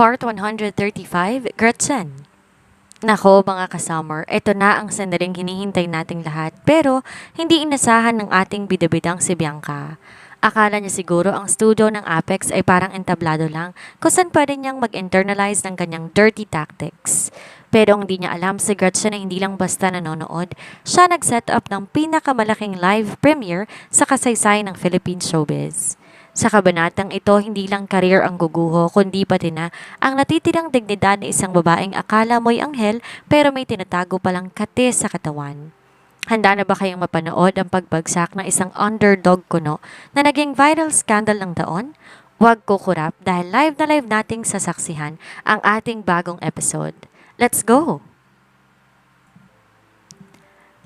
Part 135, Gretchen. Nako mga kasummer, ito na ang sandaling hinihintay nating lahat pero hindi inasahan ng ating bidabidang si Bianca. Akala niya siguro ang studio ng Apex ay parang entablado lang kung saan pwede niyang mag-internalize ng kanyang dirty tactics. Pero hindi niya alam si Gretchen na hindi lang basta nanonood, siya nag-set up ng pinakamalaking live premiere sa kasaysayan ng Philippine showbiz. Sa kabanatang ito, hindi lang career ang guguho, kundi pati na ang natitirang dignidad ng isang babaeng akala mo'y anghel pero may tinatago palang kate sa katawan. Handa na ba kayong mapanood ang pagbagsak ng isang underdog kuno na naging viral scandal ng taon? Huwag kukurap dahil live na live nating sasaksihan ang ating bagong episode. Let's go!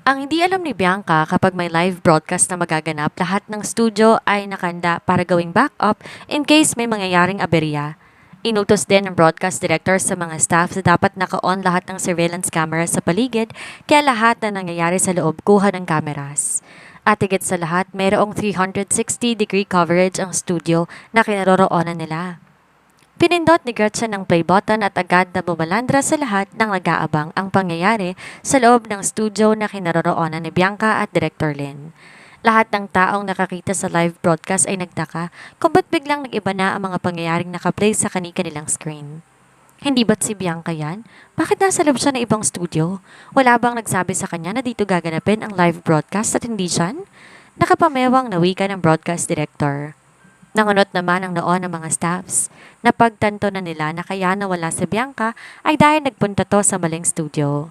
Ang hindi alam ni Bianca kapag may live broadcast na magaganap, lahat ng studio ay nakanda para gawing backup in case may mangyayaring aberya. Inutos din ng broadcast director sa mga staff na dapat naka-on lahat ng surveillance camera sa paligid kaya lahat na nangyayari sa loob kuha ng cameras. At higit sa lahat, mayroong 360-degree coverage ang studio na kinaroroonan nila. Pinindot ni Gretchen ang play button at agad na bumalandra sa lahat ng nag-aabang ang pangyayari sa loob ng studio na kinaroroonan ni Bianca at Director Lynn. Lahat ng taong nakakita sa live broadcast ay nagtaka kung ba't biglang nag-iba na ang mga pangyayaring nakaplay sa kani-kanilang screen. Hindi ba't si Bianca yan? Bakit nasa loob siya ng ibang studio? Wala bang nagsabi sa kanya na dito gaganapin ang live broadcast at hindi siyan? Nakapamewang na wika ng broadcast director. Nangunot naman ang noon ng mga staffs. Napagtanto na nila na kaya nawala si Bianca ay dahil nagpunta to sa maling studio.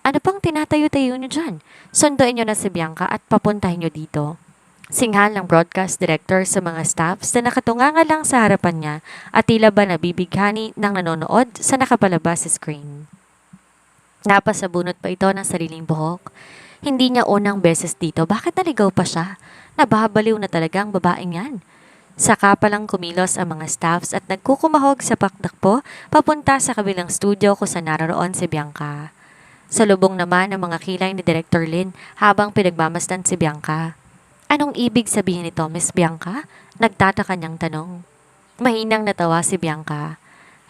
Ano pang tinatayo-tayo niyo dyan? Sunduin niyo na si Bianca at papuntahin niyo dito. Singhal ng broadcast director sa mga staffs na nakatunganga lang sa harapan niya at tila ba nabibighani ng nanonood sa nakapalabas sa screen. Napasabunot pa ito ng sariling buhok. Hindi niya unang beses dito. Bakit naligaw pa siya? Nababaliw na talaga ang babaeng yan. Saka palang kumilos ang mga staffs at nagkukumahog sa pakdakpo papunta sa kabilang studio kung saan naroon si Bianca. Sa lubong naman ang mga kilay ni Director Lynn habang pinagmamasdan si Bianca. Anong ibig sabihin nito, Miss Bianca? Nagtataka niyang tanong. Mahinang natawa si Bianca.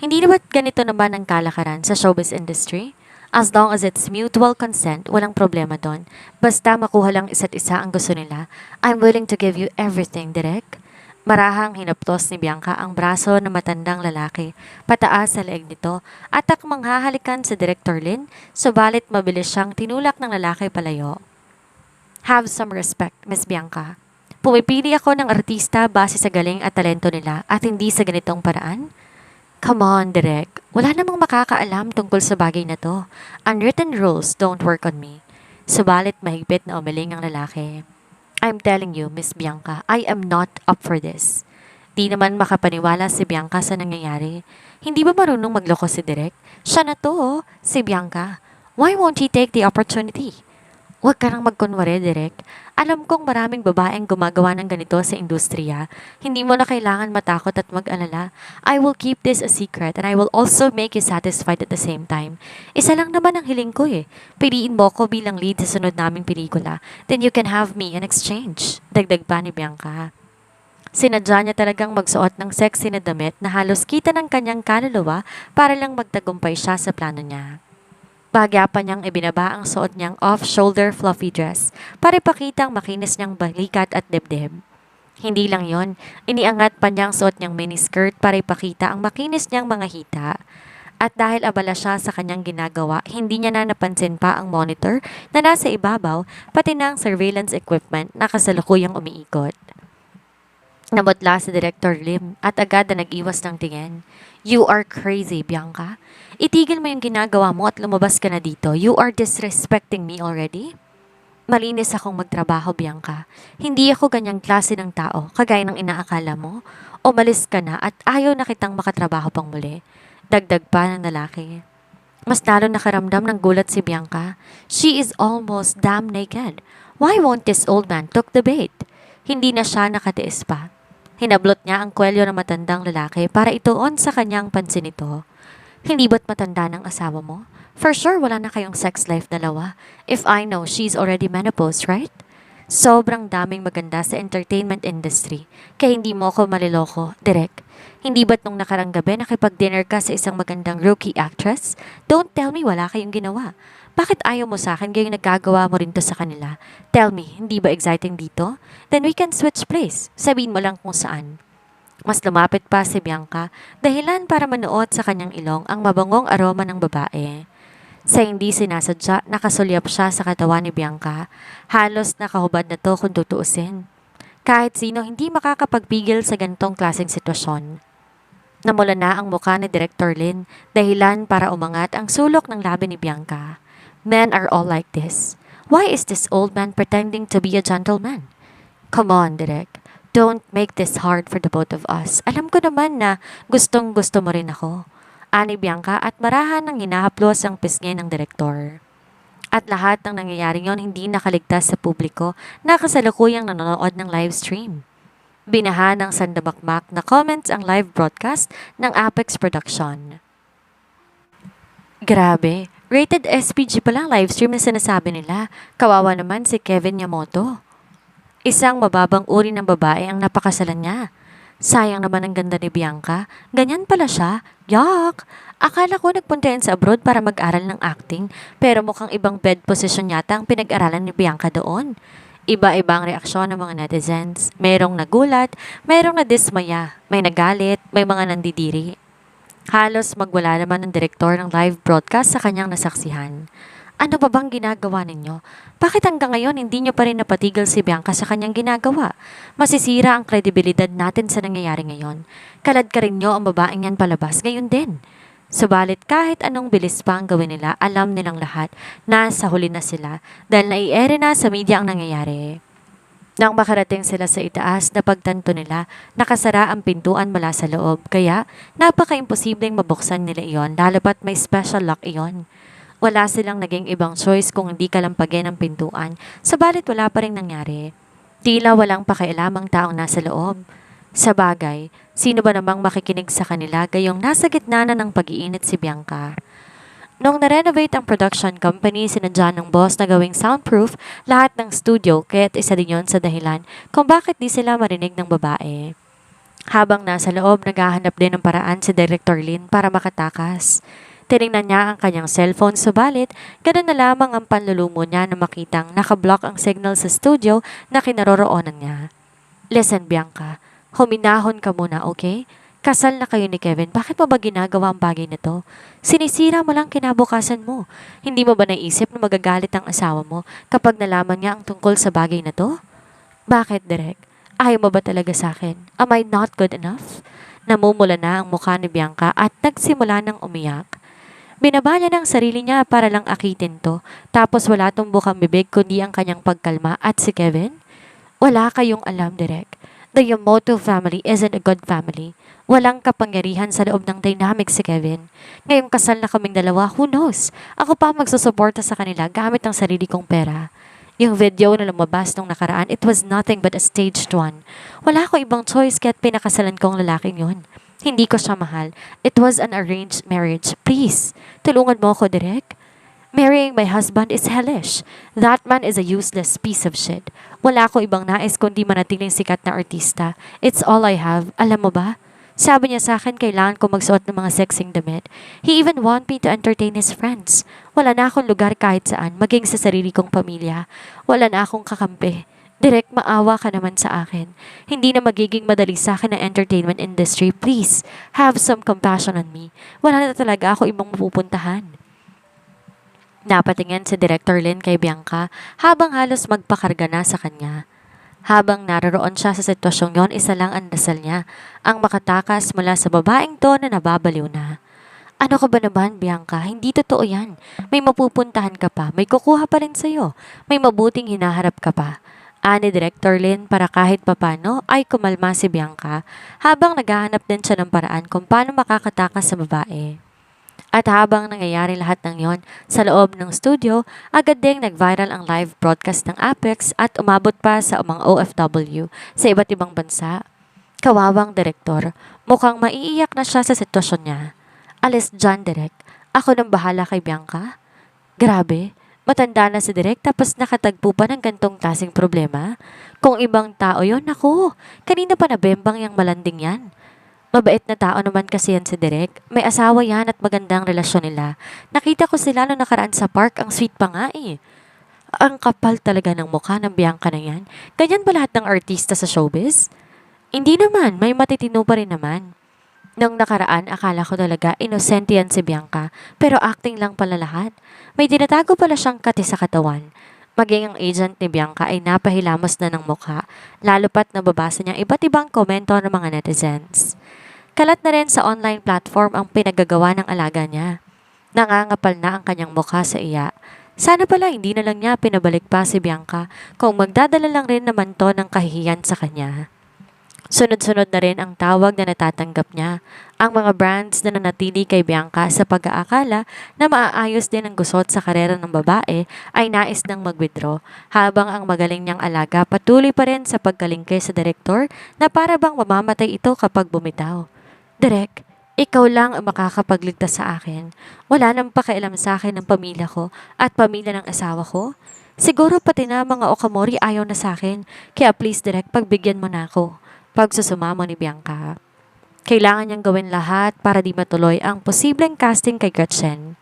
Hindi na ba't ganito naman ang kalakaran sa showbiz industry? As long as it's mutual consent, walang problema doon. Basta makuha lang isa't isa ang gusto nila. I'm willing to give you everything, Direk. Marahang hinaptos ni Bianca ang braso ng matandang lalaki pataas sa leeg nito at takmang hahalikan sa Director Lynn, subalit mabilis siyang tinulak ng lalaki palayo. Have some respect, Miss Bianca. Pumipili ako ng artista base sa galing at talento nila at hindi sa ganitong paraan. Come on, Direk. Wala namang makakaalam tungkol sa bagay na to. Unwritten rules don't work on me. Subalit mahigpit na umiling ang lalaki. I'm telling you, Miss Bianca, I am not up for this. Di naman makapaniwala si Bianca sa nangyayari. Hindi ba marunong magloko si Direk? Siya na to, oh, si Bianca. Why won't he take the opportunity? Huwag ka nang magkunwari, Direk. Alam kong maraming babaeng gumagawa ng ganito sa industriya. Hindi mo na kailangan matakot at mag-alala. I will keep this a secret and I will also make you satisfied at the same time. Isa lang naman ang hiling ko eh. Piliin mo ko bilang lead sa sunod naming pelikula. Then you can have me in exchange. Dagdag pa ni Bianca. Sinadya niya talagang magsuot ng sexy na damit na halos kita ng kanyang kaluluwa para lang magtagumpay siya sa plano niya. Bahagya pa niyang ibinaba ang suot niyang off-shoulder fluffy dress para ipakita ang makinis niyang balikat at dibdib. Hindi lang yon, iniangat pa niyang suot niyang miniskirt para ipakita ang makinis niyang mga hita. At dahil abala siya sa kanyang ginagawa, hindi niya na napansin pa ang monitor na nasa ibabaw pati na ang surveillance equipment na kasalukuyang umiikot. Namutla si Director Lim at agad na nag-iwas ng tingin. You are crazy, Bianca. Itigil mo yung ginagawa mo at lumabas ka na dito. You are disrespecting me already. Malinis akong magtrabaho, Bianca. Hindi ako ganyang klase ng tao, kagaya ng inaakala mo. Umalis ka na at ayaw na kitang makatrabaho pang muli. Dagdag pa ng lalaki. Mas lalo nakaramdam ng gulat si Bianca. She is almost damn naked. Why won't this old man took the bait? Hindi na siya nakatiis pa. Hinablot niya ang kwelyo ng matandang lalaki para ituon sa kanyang pansin ito. Hindi ba't matanda ng asawa mo? For sure wala na kayong sex life dalawa. If I know she's already menopause, right? Sobrang daming maganda sa entertainment industry, kaya hindi mo ako maliloko, direct. Hindi ba't nung nakarang gabi nakipag-dinner ka sa isang magandang rookie actress? Don't tell me wala kayong ginawa. Bakit ayaw mo sa akin gayong nagkagawa mo rin to sa kanila? Tell me, hindi ba exciting dito? Then we can switch place. Sabihin mo lang kung saan. Mas lumapit pa si Bianca, dahilan para manuot sa kanyang ilong ang mabangong aroma ng babae. Sa hindi sinasadya, nakasulyap siya sa katawan ni Bianca. Halos nakahubad na to kung tutuusin. Kahit sino hindi makakapagpigil sa gantong klaseng sitwasyon. Namula na ang mukha ni Director Lin, dahilan para umangat ang sulok ng labi ni Bianca. Men are all like this. Why is this old man pretending to be a gentleman? Come on, Direk. Don't make this hard for the both of us. Alam ko naman na gustong gusto mo rin ako. Ani Bianca at marahan ng hinahaplos ang pisngi ng direktor. At lahat ng nangyayari yon hindi nakaligtas sa publiko na kasalukuyang nanonood ng live stream. Binaha ng sandamakmak na comments ang live broadcast ng Apex Production. Grabe, rated SPG pa lang live stream na sinasabi nila. Kawawa naman si Kevin Yamoto. Isang mababang uri ng babae ang napakasalan niya. Sayang naman ang ganda ni Bianca. Ganyan pala siya. Yak! Akala ko nagpunta yan sa abroad para mag-aral ng acting, pero mukhang ibang bed position yata ang pinag-aralan ni Bianca doon. Iba-iba ang reaksyon ng mga netizens. Merong nagulat, merong nadismaya, may nagalit, may mga nandidiri. Halos magwala naman ang direktor ng live broadcast sa kanyang nasaksihan. Ano ba bang ginagawa ninyo? Bakit hanggang ngayon hindi nyo pa rin napatigil si Bianca sa kanyang ginagawa? Masisira ang kredibilidad natin sa nangyayari ngayon. Kalad ka rin nyo ang babaeng yan palabas ngayon din. Subalit kahit anong bilis pa ang gawin nila, alam nilang lahat na sa huli na sila dahil nai-ere na sa media ang nangyayari. Nang makarating sila sa itaas na pagtanto nila, nakasara ang pintuan mula sa loob kaya napaka-imposibleng mabuksan nila iyon lalo pat may special lock iyon. Wala silang naging ibang choice kung hindi kalampagin ang pintuan, sabalit wala pa rin nangyari. Tila walang pakialamang taong nasa loob. Sa bagay, sino ba namang makikinig sa kanila gayong nasa gitna na ng pag-iinit si Bianca? Nung na-renovate ang production company, sinadya ng boss na gawing soundproof lahat ng studio kaya't isa din yon sa dahilan kung bakit di sila marinig ng babae. Habang nasa loob, naghahanap din ng paraan si Director Lin para makatakas. Tinignan niya ang kanyang cellphone subalit, ganun na lamang ang panlulumo niya na makitang nakablock ang signal sa studio na kinaroroonan niya. Listen, Bianca, huminahon ka muna, okay? Kasal na kayo ni Kevin, bakit mo ba ginagawa ang bagay na to? Sinisira mo lang kinabukasan mo. Hindi mo ba naisip na magagalit ang asawa mo kapag nalaman niya ang tungkol sa bagay na to? Bakit, Direk? Ayaw mo ba talaga sa akin? Am I not good enough? Namumula na ang mukha ni Bianca at nagsimula ng umiyak. Binaba niya ng sarili niya para lang akitin to, tapos wala tong bukang bibig kundi ang kanyang pagkalma at si Kevin. Wala kayong alam, Direk. The Yamoto family isn't a good family. Walang kapangyarihan sa loob ng dynamic si Kevin. Ngayong kasal na kaming dalawa, who knows? Ako pa magsusuporta sa kanila gamit ang sarili kong pera. Yung video na lumabas nung nakaraan, it was nothing but a staged one. Wala ko ibang choice kaya't pinakasalan ko ang lalaking yun. Hindi ko siya mahal. It was an arranged marriage. Please, tulungan mo ako, Direk. Marrying my husband is hellish. That man is a useless piece of shit. Wala ko ibang nais kundi manatiling sikat na artista. It's all I have. Alam mo ba? Sabi niya sa akin kailangan ko magsuot ng mga sexing damit. He even want me to entertain his friends. Wala na akong lugar kahit saan, maging sa sarili kong pamilya. Wala na akong kakampi. Direk, maawa ka naman sa akin. Hindi na magiging madali sa akin ang entertainment industry. Please, have some compassion on me. Wala na talaga ako ibang mapupuntahan. Napatingin si Director Lin kay Bianca habang halos magpakarga na sa kanya. Habang naroroon siya sa sitwasyong yon, isa lang ang dasal niya, ang makatakas mula sa babaeng to na nababaliw na. Ano ka ba naman, Bianca? Hindi totoo yan. May mapupuntahan ka pa, may kukuha pa rin sa'yo, may mabuting hinaharap ka pa. Ani Director Lin para kahit papano ay kumalma si Bianca habang naghahanap din siya ng paraan kung paano makakatakas sa babae. At habang nangyayari lahat ng yon sa loob ng studio, agad ding nag-viral ang live broadcast ng Apex at umabot pa sa mga OFW sa iba't ibang bansa. Kawawang direktor, mukhang maiiyak na siya sa sitwasyon niya. Alis dyan, Direk. Ako nang bahala kay Bianca. Grabe, Matanda na si Direk tapos nakatagpo pa ng gantong klaseng problema? Kung ibang tao yon, naku, kanina pa nabembang yung malanding yan. Mabait na tao naman kasi yan si Direk. May asawa yan at magandang relasyon nila. Nakita ko sila nung nakaraan sa park, ang sweet pa nga eh. Ang kapal talaga ng mukha ng Bianca na yan. Ganyan ba lahat ng artista sa showbiz? Hindi naman, may matitino pa rin naman. Nung nakaraan, akala ko talaga inosente yan si Bianca, pero acting lang pala lahat. May dinatago pala siyang kati sa katawan. Maging ang agent ni Bianca ay napahilamos na ng mukha, lalo pat nababasa niyang iba't ibang komento ng mga netizens. Kalat na rin sa online platform ang pinagagawa ng alaga niya. Nangangapal na ang kanyang mukha sa iya. Sana pala hindi na lang niya pinabalik pa si Bianca kung magdadala lang rin naman to ng kahihiyan sa kanya. Sunod-sunod na rin ang tawag na natatanggap niya. Ang mga brands na nanatili kay Bianca sa pag-aakala na maaayos din ang gusot sa karera ng babae ay nais nang mag-withdraw, habang ang magaling niyang alaga patuloy pa rin sa pagkalingkay sa direktor na para bang mamamatay ito kapag bumitaw. Direk, ikaw lang ang makakapagligtas sa akin. Wala nang pakialam sa akin ng pamilya ko at pamilya ng asawa ko. Siguro pati na mga Okamori ayaw na sa akin, kaya please Direk, pagbigyan mo na ako. Pagsusumamo ni Bianca. Kailangan niyang gawin lahat para di matuloy ang posibleng casting kay Gretchen.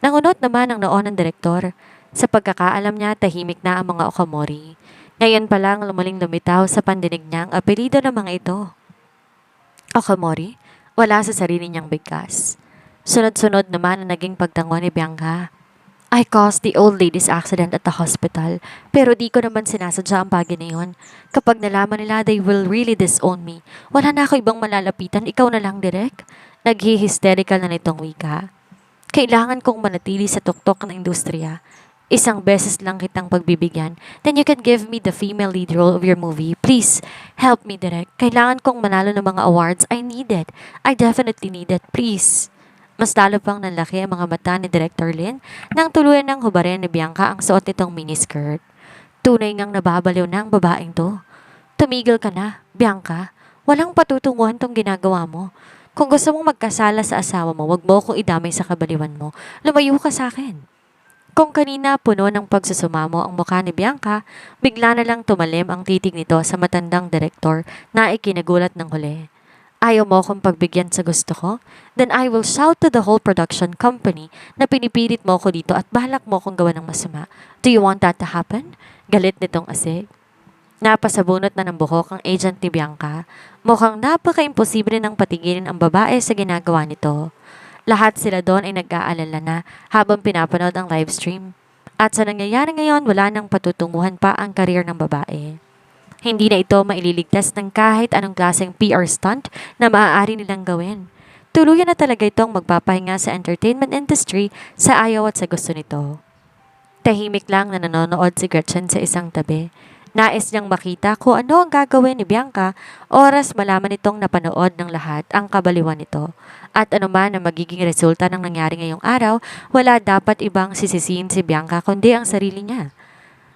Nangunot naman ang noon ng direktor. Sa pagkakaalam niya, tahimik na ang mga Okamori. Ngayon pa lang lumuling lumitaw sa pandinig niya ang apelido ng mga ito. Okamori, wala sa sarili niyang bigkas. Sunod-sunod naman ang naging pagtango ni Bianca. I caused the old lady's accident at the hospital, pero di ko naman sinasadya ang bagay na yun. Kapag nalaman nila, they will really disown me. Wala na ako ibang malalapitan, ikaw na lang, Direk. Naghi-hysterical na nitong wika. Kailangan kong manatili sa tuktok ng industriya. Isang beses lang kitang pagbibigyan, then you can give me the female lead role of your movie. Please, help me, Direk. Kailangan kong manalo ng mga awards. I need it. I definitely need it. Please. Mas lalo pang nanlaki ang mga mata ni Director Lin nang tuluyan ng hubarin ni Bianca ang suot nitong miniskirt. Tunay ngang nababaliw na ang babaeng to. Tumigil ka na, Bianca. Walang patutunguhan tong ginagawa mo. Kung gusto mong magkasala sa asawa mo, wag mo akong idamay sa kabaliwan mo. Lumayo ka sa akin. Kung kanina puno ng pagsusumamo ang mukha ni Bianca, bigla na lang tumalim ang titig nito sa matandang direktor na ikinagulat ng huli. Ayaw mo akong pagbigyan sa gusto ko? Then I will shout to the whole production company na pinipilit mo ako dito at balak mo akong gawa ng masama. Do you want that to happen? Galit nitong asig. Napasabunot na ng buhok ang agent ni Bianca. Mukhang napaka-imposible nang patigilin ang babae sa ginagawa nito. Lahat sila doon ay nag-aalala na habang pinapanood ang livestream. At sa nangyayari ngayon, wala nang patutunguhan pa ang karir ng babae. Hindi na ito maililigtas ng kahit anong klaseng PR stunt na maaari nilang gawin. Tuluyan na talaga itong magpapahinga sa entertainment industry sa ayaw at sa gusto nito. Tahimik lang na nanonood si Gretchen sa isang tabi. Nais niyang makita kung ano ang gagawin ni Bianca, oras malaman itong napanood ng lahat ang kabaliwan nito. At anuman ang magiging resulta ng nangyari ngayong araw, wala dapat ibang sisisihin si Bianca kundi ang sarili niya.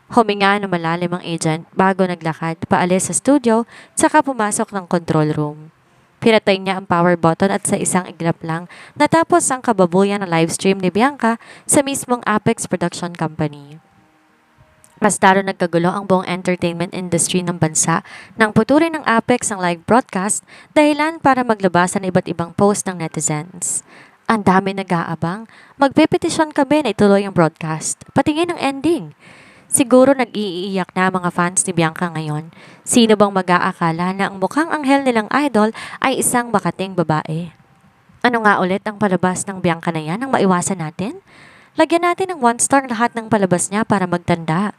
Huminga na malalim ang agent bago naglakad paalis sa studio saka pumasok ng control room. Pinatay niya ang power button at sa isang iglap lang natapos ang kababuyan ng livestream ni Bianca sa mismong Apex Production Company. Mas lalo nagkagulo ang buong entertainment industry ng bansa nang puturin ng Apex ang live broadcast dahilan para maglabasan ng iba't ibang post ng netizens. Ang dami nag-aabang, magpepetisyon kami na ituloy ang broadcast, patingin ang ending. Siguro nag-iiyak na mga fans ni Bianca ngayon. Sino bang mag-aakala na ang mukhang anghel nilang idol ay isang makating babae? Ano nga ulit ang palabas ng Bianca na yan ang maiwasan natin? Lagyan natin ng 1 star lahat ng palabas niya para magtanda.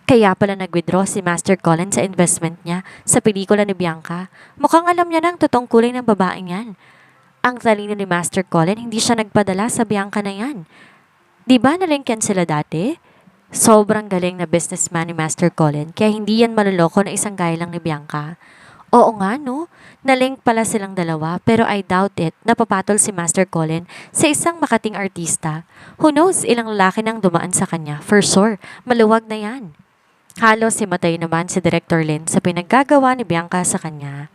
Kaya pala nag-withdraw si Master Colin sa investment niya sa pelikula ni Bianca. Mukhang alam niya ng totoong kulay ng babaeng yan. Ang talino ni Master Colin, hindi siya nagpadala sa Bianca na yan. Di ba nalink yan sila dati? Sobrang galing na businessman ni Master Colin kaya hindi yan maluloko na isang gaya lang ni Bianca. Oo nga no, nalink pala silang dalawa pero I doubt it na papatol si Master Colin sa isang makating artista. Who knows ilang lalaki nang dumaan sa kanya, for sure, maluwag na yan. Halos himatay naman si Director Lin sa pinaggagawa ni Bianca sa kanya.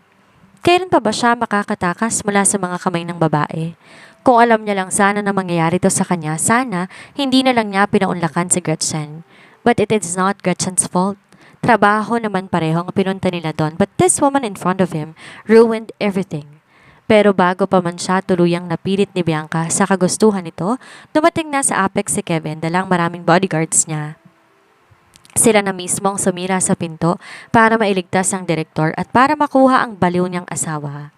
Kailan pa ba siya makakatakas mula sa mga kamay ng babae? Kung alam niya lang sana na mangyayari to sa kanya, sana hindi na lang niya pinaunlakan si Gretchen. But it is not Gretchen's fault. Trabaho naman pareho ang pinunta nila doon, but this woman in front of him ruined everything. Pero bago pa man siya tuluyang napilit ni Bianca sa kagustuhan nito, dumating na sa Apex si Kevin dalang maraming bodyguards niya. Sila na mismong sumira sa pinto para mailigtas ang direktor at para makuha ang baliw niyang asawa.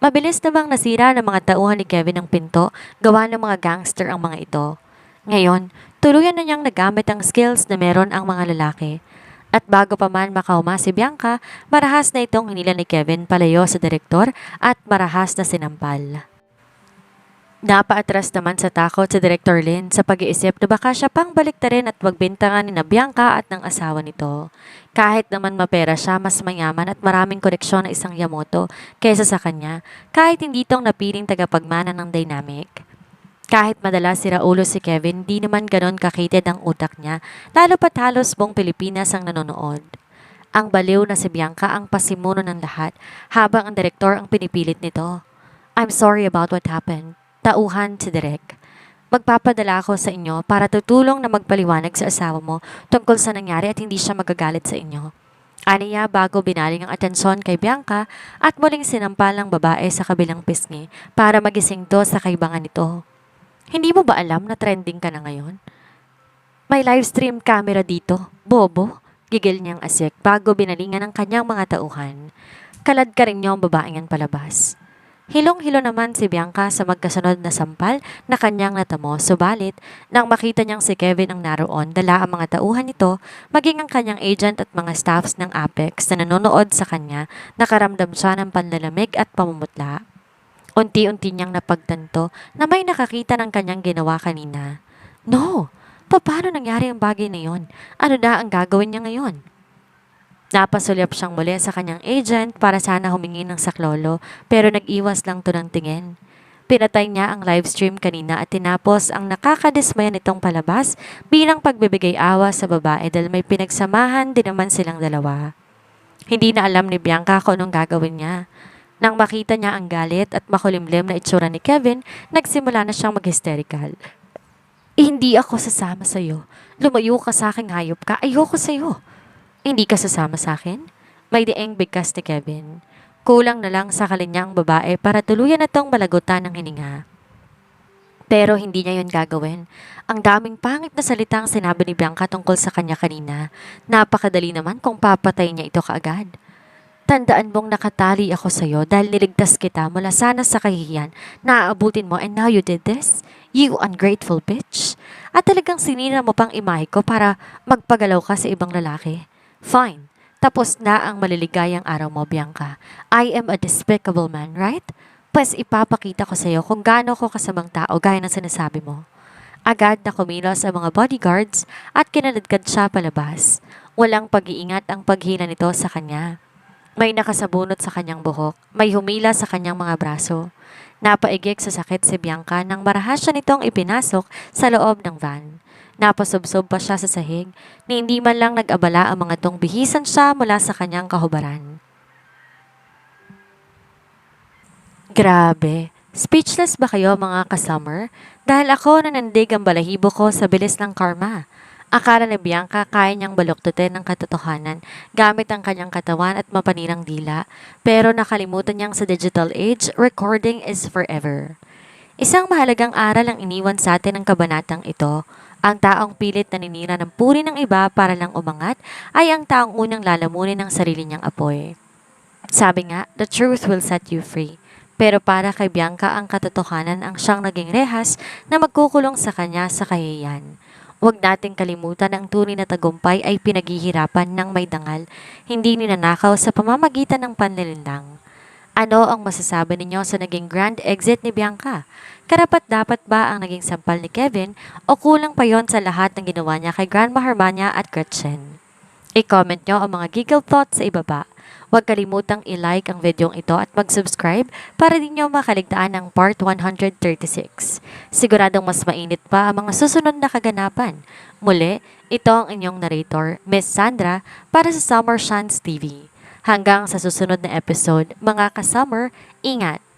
Mabilis namang nasira ng mga tauhan ni Kevin ang pinto, gawa ng mga gangster ang mga ito. Ngayon, tuluyan na niyang nagamit ang skills na meron ang mga lalaki. At bago pa man makauma si Bianca, marahas na itong hinila ni Kevin palayo sa direktor at marahas na sinampal. Napaatras naman sa takot si Director Lin sa pag-iisip na baka siya pang baliktarin at magbintangan ni na Bianca at ng asawa nito. Kahit naman mapera siya, mas mayaman at maraming koneksyon na isang Yamoto kaysa sa kanya, kahit hindi itong napiling tagapagmana ng dynamic. Kahit madalas sira ulo si Kevin, di naman ganon kakitid ang utak niya, lalo pat halos buong Pilipinas ang nanonood. Ang baliw na si Bianca ang pasimuno ng lahat, habang ang direktor ang pinipilit nito. I'm sorry about what happened. Tauhan si Direk. Magpapadala ako sa inyo para tutulong na magpaliwanag sa asawa mo tungkol sa nangyari at hindi siya magagalit sa inyo. Aniya bago binaling ang atensyon kay Bianca at muling sinampal ng babae sa kabilang pisngi para magising to sa kaibangan nito. Hindi mo ba alam na trending ka na ngayon? May live stream camera dito, bobo, gigil niyang asik bago binalingan ng kanyang mga tauhan. Kalad ka rin niyo ang babaeng yan palabas. Hilong-hilo naman si Bianca sa magkasunod na sampal na kanyang natamo, subalit nang makita niyang si Kevin ang naroon, dala ang mga tauhan nito, maging ang kanyang agent at mga staffs ng Apex na nanonood sa kanya, nakaramdam siya ng panlalamig at pamumutla. Unti-unti niyang napagtanto na may nakakita ng kanyang ginawa kanina. No! Paano nangyari ang bagay na yon? Ano na ang gagawin niya ngayon? Napasulyap siyang muli sa kanyang agent para sana humingi ng saklolo pero nag-iwas lang to ng tingin. Pinatay niya ang live stream kanina at tinapos ang nakakadismaya nitong palabas bilang pagbibigay awa sa babae dahil may pinagsamahan din naman silang dalawa. Hindi na alam ni Bianca kung anong gagawin niya. Nang makita niya ang galit at makulimlim na itsura ni Kevin, nagsimula na siyang mag-hysterical. Hindi ako sasama sa'yo. Lumayo ka sa aking hayop ka. Ayoko sa'yo. Hindi ka sasama sa akin? May dieng bigkas ni Kevin. Kulang na lang sa kalinyang babae para tuluyan na tong malagutan ng hininga. Pero hindi niya yun gagawin. Ang daming pangit na salitang sinabi ni Bianca tungkol sa kanya kanina. Napakadali naman kung papatay niya ito kaagad. Tandaan mong nakatali ako sa'yo dahil niligtas kita mula sana sa kahihiyan na aabutin mo and now you did this? You ungrateful bitch. At talagang sinira mo pang imahe ko para magpagalaw ka sa ibang lalaki. Fine. Tapos na ang maliligayang araw mo, Bianca. I am a despicable man, right? Pues ipapakita ko sa'yo kung gaano ko kasamang tao gaya ng sinasabi mo. Agad na kumilos ang mga bodyguards at kinaladkad siya palabas. Walang pag-iingat ang paghila nito sa kanya. May nakasabunot sa kanyang buhok, may humila sa kanyang mga braso. Napaigik sa sakit si Bianca nang marahas siya nitong ipinasok sa loob ng van. Napasobsob pa siya sa sahig, ni hindi man lang nag-abala ang mga tong bihisan siya mula sa kanyang kahubaran. Grabe, speechless ba kayo mga kasummer? Dahil ako nanandig ang balahibo ko sa bilis ng karma. Akala ni Bianca kaya niyang baluktutin ang katotohanan gamit ang kanyang katawan at mapanirang dila, pero nakalimutan niyang sa digital age, recording is forever. Isang mahalagang aral ang iniwan sa atin ng kabanatang ito. Ang taong pilit na naninira ng puri ng iba para lang umangat ay ang taong unang lalamunin ng sarili niyang apoy. Sabi nga, the truth will set you free. Pero para kay Bianca ang katotohanan ang siyang naging rehas na magkukulong sa kanya sa kahihiyan. Huwag nating kalimutan na ang tunay na tagumpay ay pinaghihirapan ng may dangal, hindi ninanakaw sa pamamagitan ng panlilinlang. Ano ang masasabi ninyo sa naging grand exit ni Bianca? Karapat-dapat ba ang naging sampal ni Kevin o kulang pa yon sa lahat ng ginawa niya kay Grandma Hermania at Gretchen? I-comment nyo ang mga giggle thoughts sa ibaba. Huwag kalimutang i-like ang videong ito at mag-subscribe para din nyo makaligtaan ng part 136. Siguradong mas mainit pa ang mga susunod na kaganapan. Muli, ito ang inyong narrator, Miss Sandra, para sa Summer Shans TV. Hanggang sa susunod na episode, mga ka-summer, ingat!